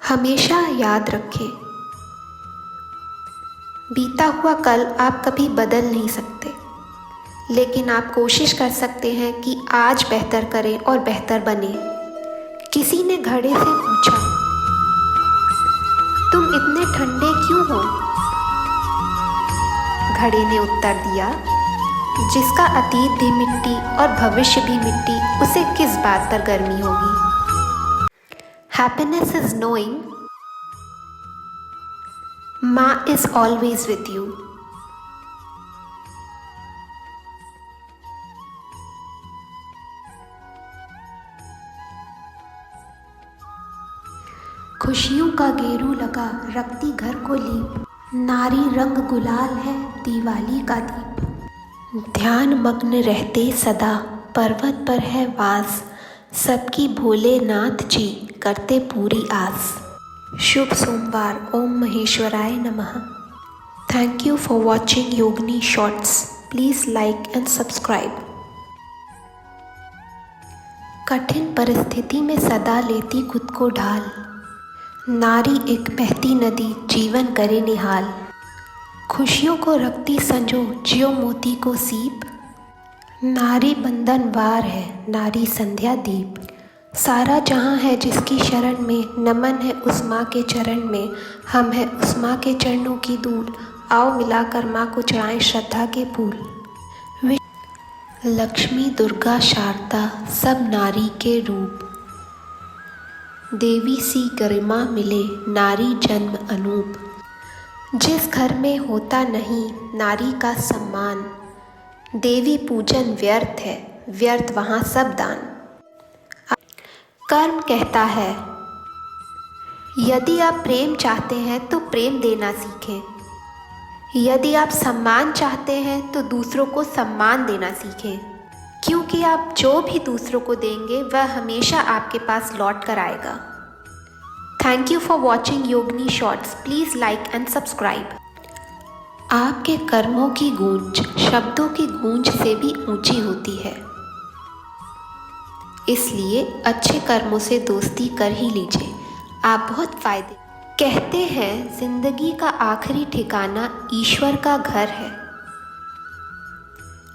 हमेशा याद रखें, बीता हुआ कल आप कभी बदल नहीं सकते, लेकिन आप कोशिश कर सकते हैं कि आज बेहतर करें और बेहतर बने। किसी ने घड़े से पूछा, तुम इतने ठंडे क्यों हो? घड़े ने उत्तर दिया, जिसका अतीत भी मिट्टी और भविष्य भी मिट्टी, उसे किस बात पर गर्मी होगी। Happiness is knowing Ma is always with you. खुशियों का गेरू लगा रखती घर को लीप, नारी रंग गुलाल है दिवाली का दीप। ध्यान मग्न रहते सदा पर्वत पर है वास, सबकी भोलेनाथ जी करते पूरी आस। शुभ सोमवार। ओम महेश्वराय नमः। Thank you for watching Yogini shorts. Please like and subscribe. कठिन परिस्थिति में सदा लेती खुद को ढाल, नारी एक बहती नदी जीवन करे निहाल। खुशियों को रखती संजो ज्यो मोती को सीप, नारी बंधन वार है नारी संध्या दीप। सारा जहां है जिसकी शरण में, नमन है उस माँ के चरण में। हम है उस माँ के चरणों की धूल, आओ मिलाकर माँ को चढ़ाएं श्रद्धा के फूल। लक्ष्मी दुर्गा शारदा सब नारी के रूप, देवी सी गरिमा मिले नारी जन्म अनूप। जिस घर में होता नहीं नारी का सम्मान, देवी पूजन व्यर्थ है व्यर्थ वहाँ सब दान। कर्म कहता है, यदि आप प्रेम चाहते हैं तो प्रेम देना सीखें, यदि आप सम्मान चाहते हैं तो दूसरों को सम्मान देना सीखें, क्योंकि आप जो भी दूसरों को देंगे वह हमेशा आपके पास लौट कर आएगा। Thank you for watching Yogini shorts. Please like and subscribe. आपके कर्मों की गूंज शब्दों की गूंज से भी ऊंची होती है, इसलिए अच्छे कर्मों से दोस्ती कर ही लीजिए, आप बहुत फायदे। कहते हैं जिंदगी का आखिरी ठिकाना ईश्वर का घर है।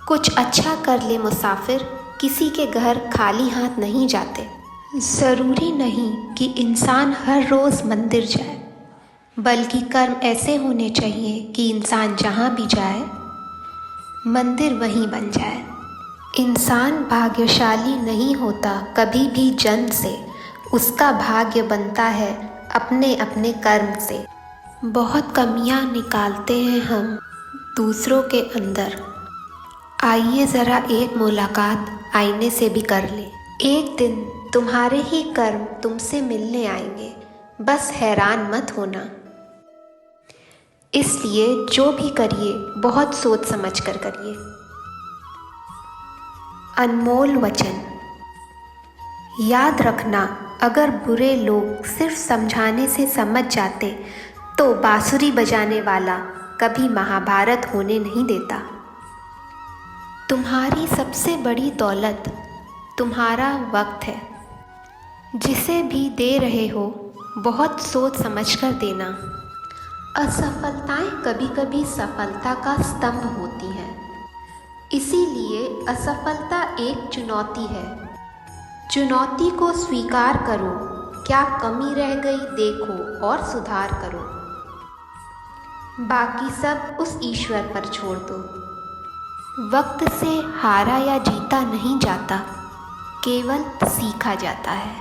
कुछ अच्छा कर ले मुसाफिर, किसी के घर खाली हाथ नहीं जाते। ज़रूरी नहीं कि इंसान हर रोज़ मंदिर जाए, बल्कि कर्म ऐसे होने चाहिए कि इंसान जहाँ भी जाए मंदिर वहीं बन जाए। इंसान भाग्यशाली नहीं होता कभी भी जन्म से, उसका भाग्य बनता है अपने अपने कर्म से। बहुत कमियां निकालते हैं हम दूसरों के अंदर, आइए ज़रा एक मुलाकात आईने से भी कर ले। एक दिन तुम्हारे ही कर्म तुमसे मिलने आएंगे, बस हैरान मत होना। इसलिए जो भी करिए बहुत सोच समझ कर करिए। अनमोल वचन। याद रखना, अगर बुरे लोग सिर्फ समझाने से समझ जाते तो बांसुरी बजाने वाला कभी महाभारत होने नहीं देता। तुम्हारी सबसे बड़ी दौलत तुम्हारा वक्त है, जिसे भी दे रहे हो बहुत सोच समझ कर देना। असफलताएं कभी कभी सफलता का स्तंभ होती हैं, इसीलिए असफलता एक चुनौती है। चुनौती को स्वीकार करो, क्या कमी रह गई देखो और सुधार करो। बाकी सब उस ईश्वर पर छोड़ दो। वक्त से हारा या जीता नहीं जाता, केवल सीखा जाता है।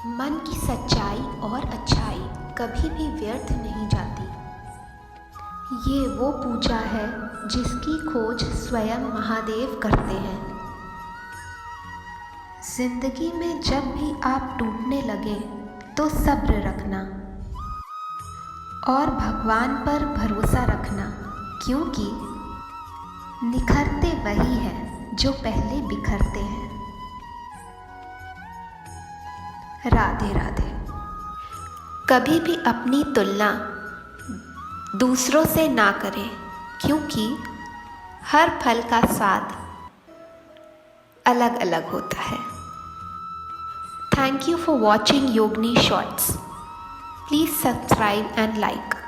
मन की सच्चाई और अच्छाई कभी भी व्यर्थ नहीं जाती। ये वो पूजा है जिसकी खोज स्वयं महादेव करते हैं। जिंदगी में जब भी आप टूटने लगे तो सब्र रखना और भगवान पर भरोसा रखना, क्योंकि निखरते वही हैं जो पहले बिखरते हैं। राधे राधे। कभी भी अपनी तुलना दूसरों से ना करें, क्योंकि हर फल का स्वाद अलग अलग होता है। Thank you for watching Yogini shorts. Please subscribe and like.